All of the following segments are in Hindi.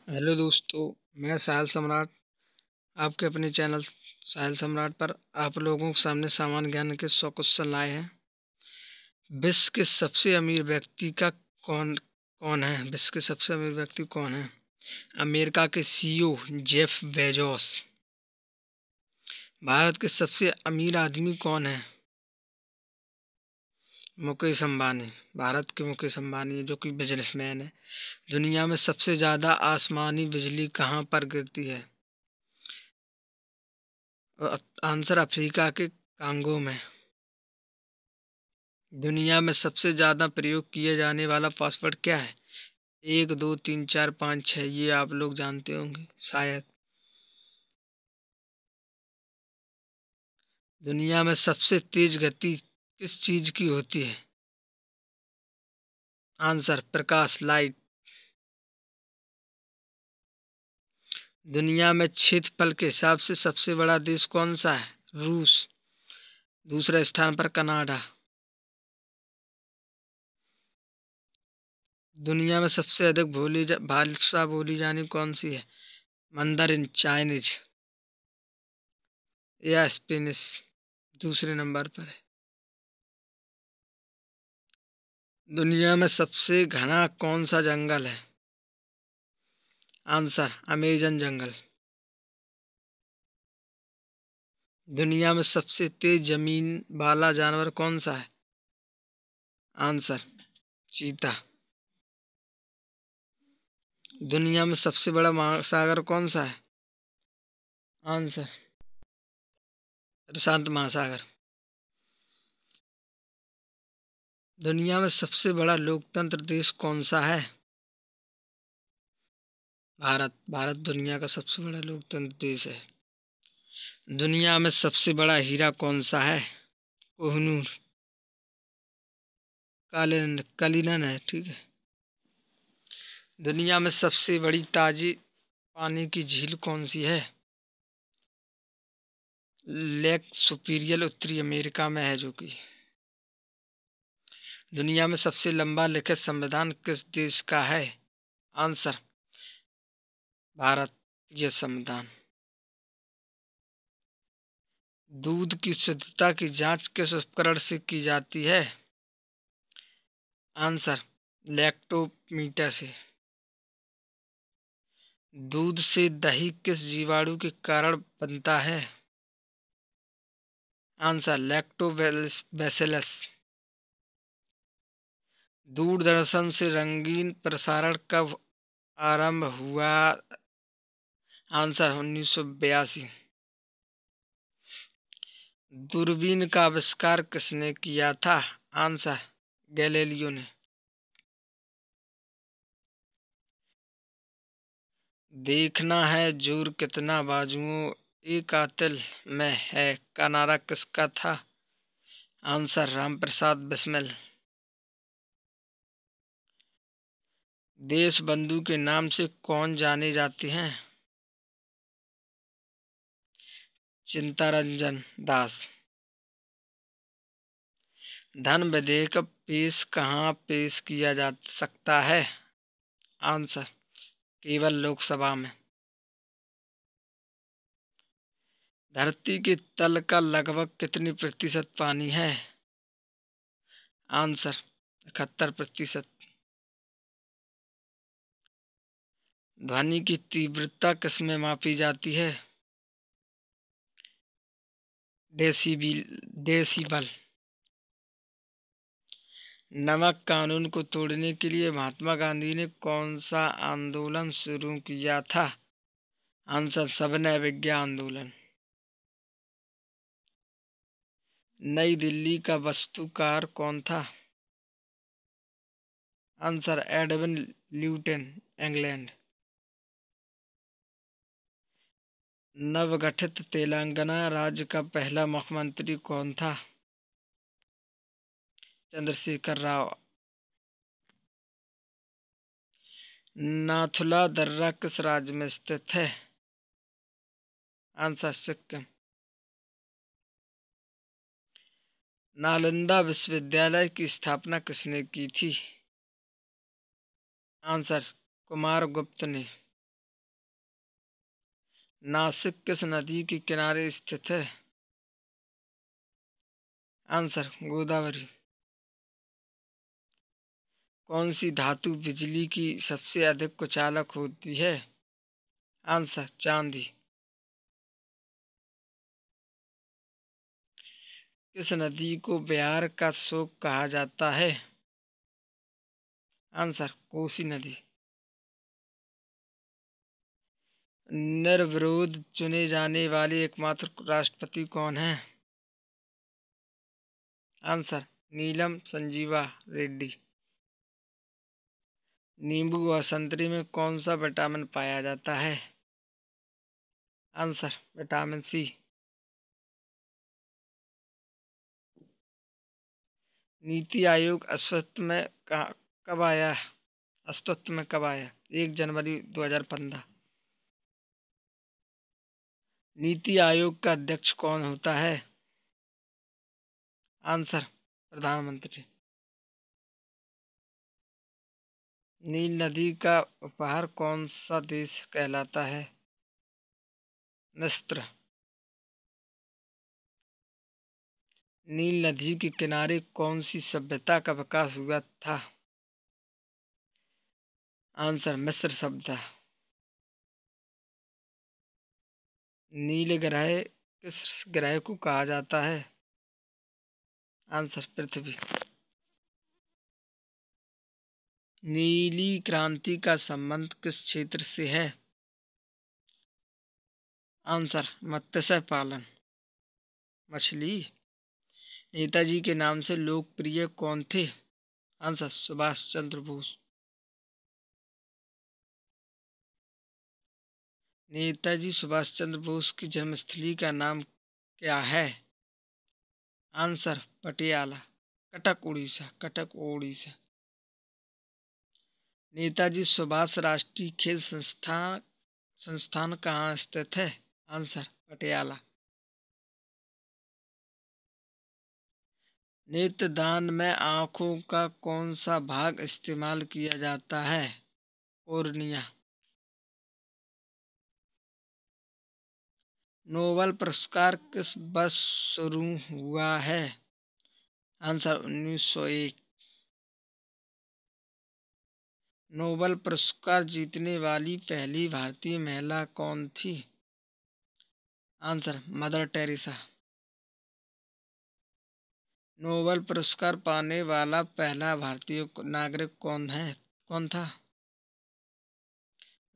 हेलो दोस्तों। मैं साहिल सम्राट आपके अपने चैनल साहिल सम्राट पर आप लोगों के सामने सामान्य ज्ञान के 100 क्वेश्चन लाए हैं। विश्व के सबसे अमीर व्यक्ति का कौन कौन है? विश्व के सबसे अमीर व्यक्ति कौन है? अमेरिका के सीईओ जेफ बेजोस। भारत के सबसे अमीर आदमी कौन है? मुकेश अंबानी। भारत के मुकेश अंबानी है, जो कि बिजनेसमैन है। दुनिया में सबसे ज्यादा आसमानी बिजली कहाँ पर गिरती है? आंसर अफ्रीका के कांगो में। दुनिया में सबसे ज्यादा प्रयोग किए जाने वाला पासवर्ड क्या है? 1 2 3 4 5 6। ये आप लोग जानते होंगे शायद। दुनिया में सबसे तेज गति किस चीज की होती है? आंसर प्रकाश, लाइट। दुनिया में क्षेत्रफल के हिसाब से सबसे बड़ा देश कौन सा है? रूस। दूसरे स्थान पर कनाडा। दुनिया में सबसे अधिक भाषा बोली जानी कौन सी है? मंdarin, चाइनीज या स्पेनिश दूसरे नंबर पर है। दुनिया में सबसे घना कौन सा जंगल है? आंसर अमेजन जंगल। दुनिया में सबसे तेज जमीन वाला जानवर कौन सा है? आंसर चीता। दुनिया में सबसे बड़ा महासागर कौन सा है? आंसर प्रशांत महासागर। दुनिया में सबसे बड़ा लोकतंत्र देश कौन सा है? भारत। भारत दुनिया का सबसे बड़ा लोकतंत्र देश है। दुनिया में सबसे बड़ा हीरा कौन सा है? कोहिनूर। कलिनन है, ठीक है। दुनिया में सबसे बड़ी ताजी पानी की झील कौन सी है? लेक सुपीरियर उत्तरी अमेरिका में है, जो कि दुनिया में सबसे लंबा लिखित संविधान किस देश का है? आंसर भारतीय संविधान। दूध की शुद्धता की जांच किस उपकरण से की जाती है? आंसर लैक्टोमीटर से। दूध से दही किस जीवाणु के कारण बनता है? Answer lactobacillus. दूरदर्शन से रंगीन प्रसारण कब आरंभ हुआ? आंसर 1982। दूरबीन का आविष्कार किसने किया था? आंसर गैलीलियो ने। देखना है जोर कितना बाजुओं ए कातिल में है का नारा किसका था? आंसर रामप्रसाद बिस्मिल। देश बंधु के नाम से कौन जाने जाते हैं? चित्तरंजन दास। धन विधेयक कहाँ पेश किया जा सकता है? आंसर केवल लोकसभा में। धरती के तल का लगभग कितनी प्रतिशत पानी है? आंसर 71%। ध्वनि की तीव्रता किसमें मापी जाती है? डेसिबल। नमक कानून को तोड़ने के लिए महात्मा गांधी ने कौन सा आंदोलन शुरू किया था? आंसर सविनय अवज्ञा आंदोलन। नई दिल्ली का वास्तुकार कौन था? Answer Edwin Luton, England. नवगठित तेलंगाना राज्य का पहला मुख्यमंत्री कौन था? चंद्रशेखर राव। नाथुला दर्रा किस राज्य में स्थित है? आंसर सिक्किम। नालंदा विश्वविद्यालय की स्थापना किसने की थी? आंसर कुमारगुप्त ने। नासिक किस नदी के किनारे स्थित है? आंसर गोदावरी। कौन सी धातु बिजली की सबसे अधिक कुचालक होती है? आंसर चांदी। किस नदी को बिहार का शोक कहा जाता है? आंसर कोसी नदी। निर्विरोध चुने जाने वाले एकमात्र राष्ट्रपति कौन हैं? आंसर नीलम संजीवा रेड्डी। नींबू और संतरे में कौन सा विटामिन पाया जाता है? Answer vitamin C. NITI Aayog कब आया? अस्तित्व में कब आया? 1 जनवरी 2015। नीति आयोग का अध्यक्ष कौन होता है? आंसर प्रधानमंत्री। नील नदी का उपहार कौन सा देश कहलाता है? मिस्र। नील नदी के किनारे कौन सी सभ्यता का विकास हुआ था? आंसर मिस्र सभ्यता। नील ग्रह किस ग्रह को कहा जाता है? आंसर पृथ्वी। नीली क्रांति का संबंध किस क्षेत्र से है? आंसर मत्स्य पालन, मछली। नेताजी के नाम से लोकप्रिय कौन थे? आंसर सुभाष चंद्र बोस। नेताजी सुभाष चंद्र बोस की जन्मस्थली का नाम क्या है? आंसर पटियाला, कटक उड़ीसा, कटक ओडिशा। नेताजी सुभाष राष्ट्रीय खेल संस्थान कहाँ स्थित है? आंसर पटियाला। नेत्रदान में आँखों का कौन सा भाग इस्तेमाल किया जाता है? कोर्निया। नोबेल पुरस्कार किस वर्ष शुरू हुआ है? आंसर 1901। नोबेल पुरस्कार जीतने वाली पहली भारतीय महिला कौन थी? Answer mother Teresa. नोबेल पुरस्कार पाने वाला पहला भारतीय नागरिक कौन था?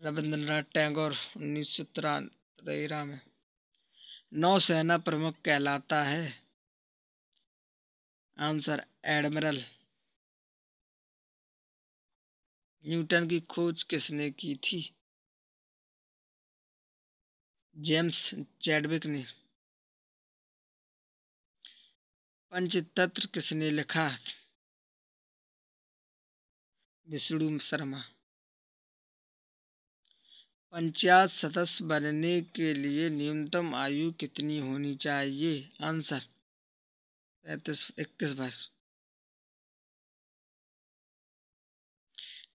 रविंद्रनाथ टैगोर, 1913 में। नौसेना प्रमुख कहलाता है? Answer admiral. न्यूटन की खोज किसने की थी? जेम्स चैडविक ने। पंचतंत्र किसने लिखा? विष्णु शर्मा। पंचायत सदस्य बनने के लिए न्यूनतम आयु कितनी होनी चाहिए? आंसर 21 वर्ष।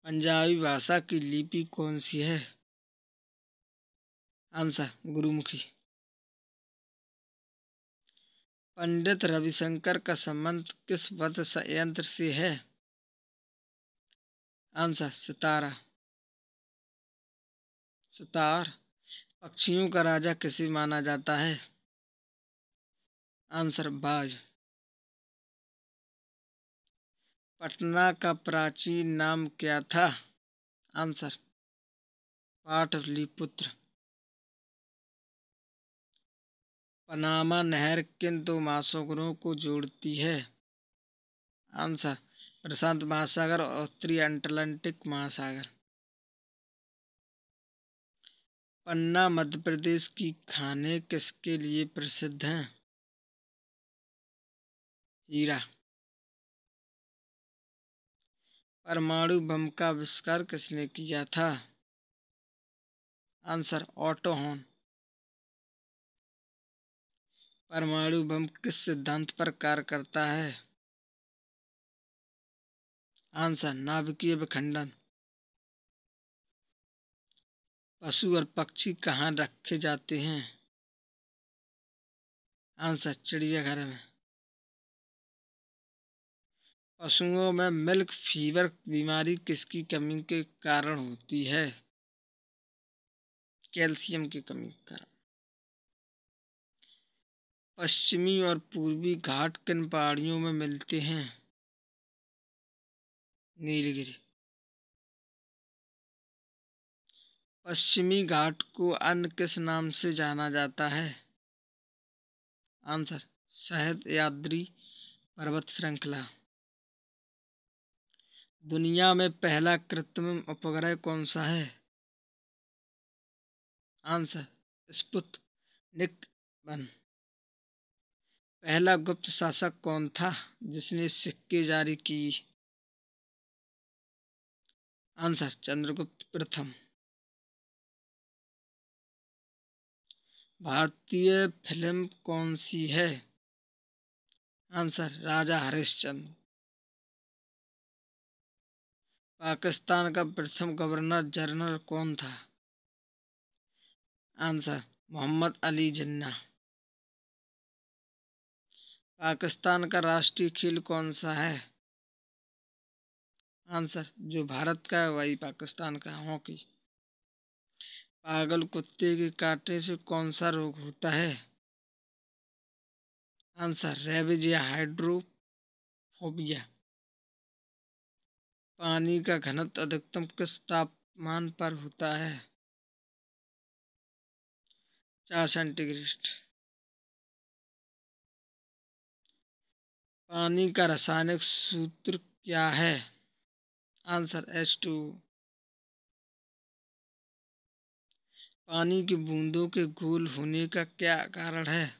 पंजाबी भाषा की लिपि कौन सी है? आंसर गुरुमुखी। पंडित रविशंकर का संबंध किस वाद्य यंत्र से है? आंसर सितार। पक्षियों का राजा किसे माना जाता है? आंसर बाज। पटना का प्राचीन नाम क्या था? आंसर पाटलिपुत्र। पनामा नहर किन दो महासागरों को जोड़ती है? आंसर प्रशांत महासागर और उत्तरी अटलांटिक महासागर। पन्ना मध्य प्रदेश की खाने किसके लिए प्रसिद्ध हैं? हीरा। परमाणु बम का आविष्कार किसने किया था? Answer auto horn. परमाणु बम किस सिद्धांत पर कार्य करता है? आंसर नाभिकीय विखंडन। पशु और पक्षी कहाँ रखे जाते हैं? आंसर, चिड़ियाघर में। पशुओं में मिल्क फीवर बीमारी किसकी कमी के कारण होती है? कैल्शियम की कमी के कारण। पश्चिमी और पूर्वी घाट किन पहाड़ियों में मिलते हैं? नीलगिरी। पश्चिमी घाट को अन्य किस नाम से जाना जाता है? आंसर, सह्याद्री पर्वत श्रृंखला। दुनिया में पहला कृत्रिम उपग्रह कौन सा है? Answer, Sputnik 1। पहला गुप्त शासक कौन था जिसने सिक्के जारी की? आंसर, चंद्रगुप्त प्रथम। भारतीय फिल्म कौन सी है? आंसर, राजा हरिश्चंद्र। पाकिस्तान का प्रथम गवर्नर जनरल कौन था? आंसर, मोहम्मद अली जिन्ना। पाकिस्तान का राष्ट्रीय खेल कौन सा है? आंसर, जो भारत का है वही पाकिस्तान का, हॉकी। पागल कुत्ते के काटने से कौन सा रोग होता है? आंसर, रेबीज या हाइड्रोफोबिया। पानी का घनत्व अधिकतम किस तापमान पर होता है? 4 सेंटीग्रेड। पानी का रासायनिक सूत्र क्या है? Answer, H2O। पानी की बूंदों के गोल होने का क्या कारण है?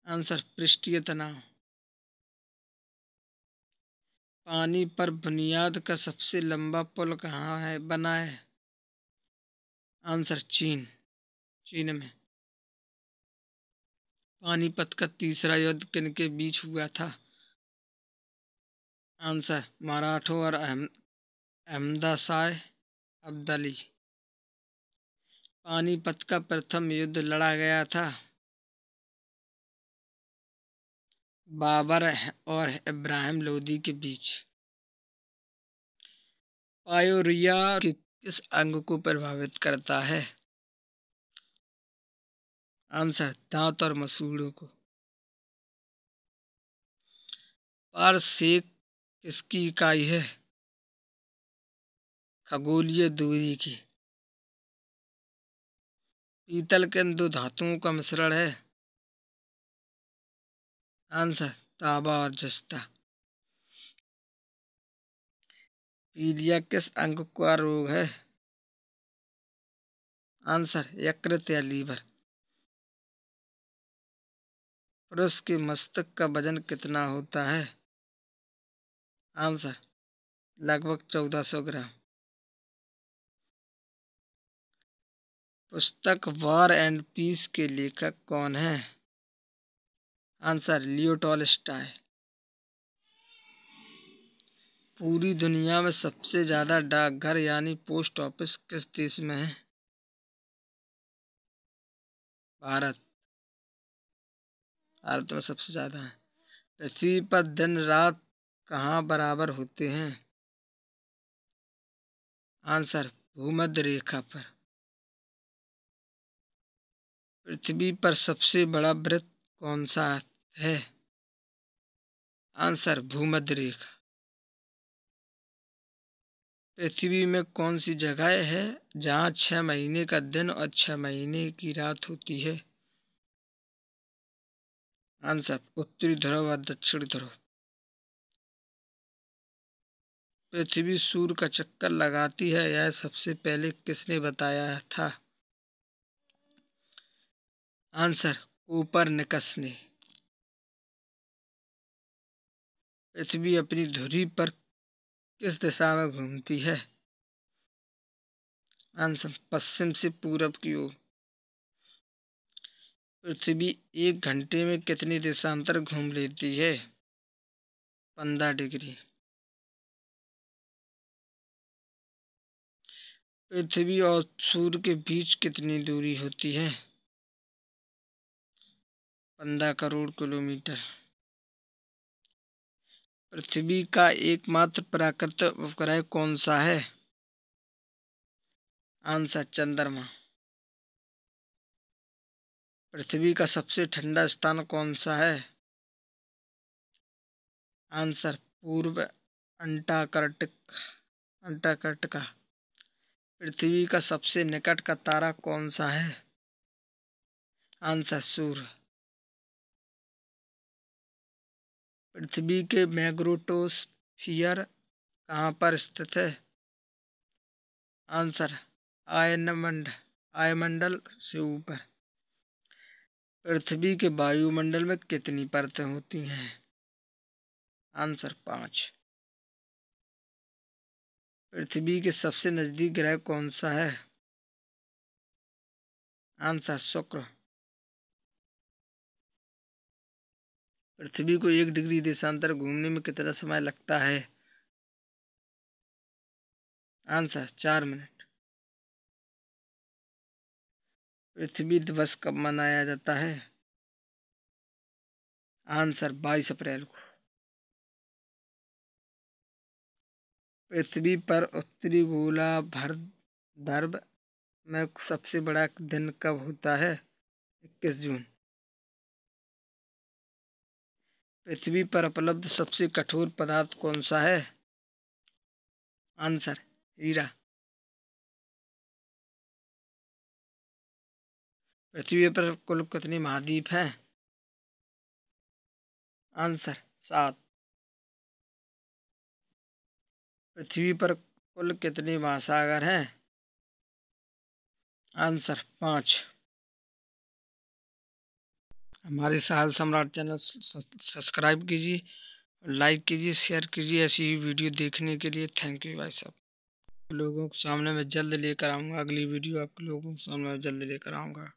आंसर, पृष्ठीय तनाव। पानी पर बुनियाद का सबसे लंबा पुल कहाँ है बना है? आंसर, चीन में। पानीपत का तीसरा युद्ध किनके बीच हुआ था? आंसर, मराठों और अहमदशाह अब्दाली। पानीपत का प्रथम युद्ध लड़ा गया था बाबर और इब्राहिम लोदी के बीच। पायोरिया के किस अंग को प्रभावित करता है? आंसर, दांत और मसूड़ों को। पारसेक किसकी इकाई है? खगोलीय दूरी की। पीतल किन दो धातुओं का मिश्रण है? आंसर, तांबा और जस्ता। पीलिया किस अंग का रोग है? आंसर, यकृत या लीवर। पुरुष के मस्तक का वजन कितना होता है? आंसर, लगभग 1400 ग्राम। पुस्तक वॉर एंड पीस के लेखक कौन है? आंसर, लियो टॉलस्टॉय। पूरी दुनिया में सबसे ज्यादा डाकघर यानी पोस्ट ऑफिस किस देश में है? भारत। भारत में सबसे ज्यादा है। पृथ्वी पर दिन रात कहाँ बराबर होते हैं? आंसर, भूमध्य रेखा पर। पृथ्वी पर सबसे बड़ा वृत्त कौन सा है? आंसर, भूमध्य रेखा। पृथ्वी में कौन सी जगह है जहाँ 6 महीने का दिन और 6 महीने की रात होती है? आंसर, उत्तरी ध्रुव और दक्षिण ध्रुव। पृथ्वी सूर्य का चक्कर लगाती है, यह सबसे पहले किसने बताया था? आंसर, कोपरनिकस ने। पृथ्वी अपनी धुरी पर किस दिशा में घूमती है? आंसर, पश्चिम से पूरब की ओर। पृथ्वी 1 घंटे में कितनी देशांतर घूम लेती है? 15 डिग्री। पृथ्वी और सूर्य के बीच कितनी दूरी होती है? 15 करोड़ किलोमीटर। पृथ्वी का एकमात्र प्राकृतिक उपग्रह कौन सा है? आंसर चंद्रमा। पृथ्वी का सबसे ठंडा स्थान कौन सा है? आंसर पूर्व अंटार्कटिका। पृथ्वी का सबसे निकट का तारा कौन सा है? आंसर सूर्य। पृथ्वी के मैग्नेटोस्फीयर कहाँ पर स्थित है? आंसर आयमंडल से ऊपर। पृथ्वी के वायुमंडल में कितनी परतें होती हैं? आंसर 5। पृथ्वी के सबसे नजदीक ग्रह कौन सा है? आंसर शुक्र। पृथ्वी को 1 डिग्री देशांतर घूमने में कितना समय लगता है? Answer 4 minute. पृथ्वी दिवस कब मनाया जाता है? आंसर 22 अप्रैल को। पृथ्वी पर उत्तरी गोलार्ध में सबसे बड़ा दिन कब होता है? 21 जून। पृथ्वी पर उपलब्ध सबसे कठोर पदार्थ कौन सा है? आंसर हीरा। पृथ्वी पर कुल कितने महाद्वीप हैं? आंसर 7। पृथ्वी पर कुल कितने महासागर हैं? आंसर 5। हमारे साहिल सम्राट चैनल सब्सक्राइब कीजिए, लाइक कीजिए, शेयर कीजिए। ऐसी ही वीडियो देखने के लिए थैंक यू भाई साहब। लोगों के सामने मैं जल्द लेकर आऊँगा अगली वीडियो, आप लोगों के सामने मैं जल्द लेकर आऊँगा।